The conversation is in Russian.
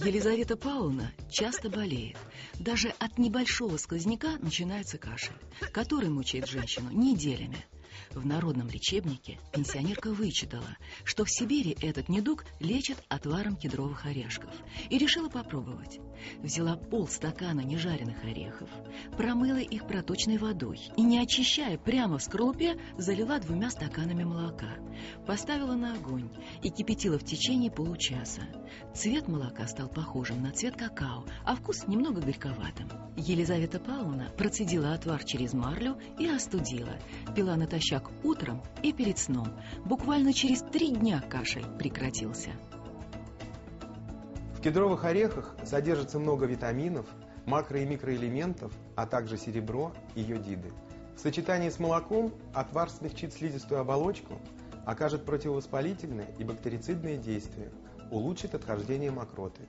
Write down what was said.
Елизавета Павловна часто болеет. Даже от небольшого сквозняка начинается кашель, который мучает женщину неделями. В народном лечебнике пенсионерка вычитала, что в Сибири этот недуг лечат отваром кедровых орешков, и решила попробовать. Взяла полстакана нежаренных орехов, промыла их проточной водой и, не очищая, прямо в скорлупе залила 2 стаканами молока. Поставила на огонь и кипятила в течение получаса. Цвет молока стал похожим на цвет какао, а вкус немного горьковатым. Елизавета Павловна процедила отвар через марлю и остудила. Пила натощак утром и перед сном. Буквально через 3 дня кашель прекратился. В кедровых орехах содержится много витаминов, макро- и микроэлементов, а также серебро и йодиды. В сочетании с молоком отвар смягчит слизистую оболочку, окажет противовоспалительное и бактерицидное действие, улучшит отхождение мокроты.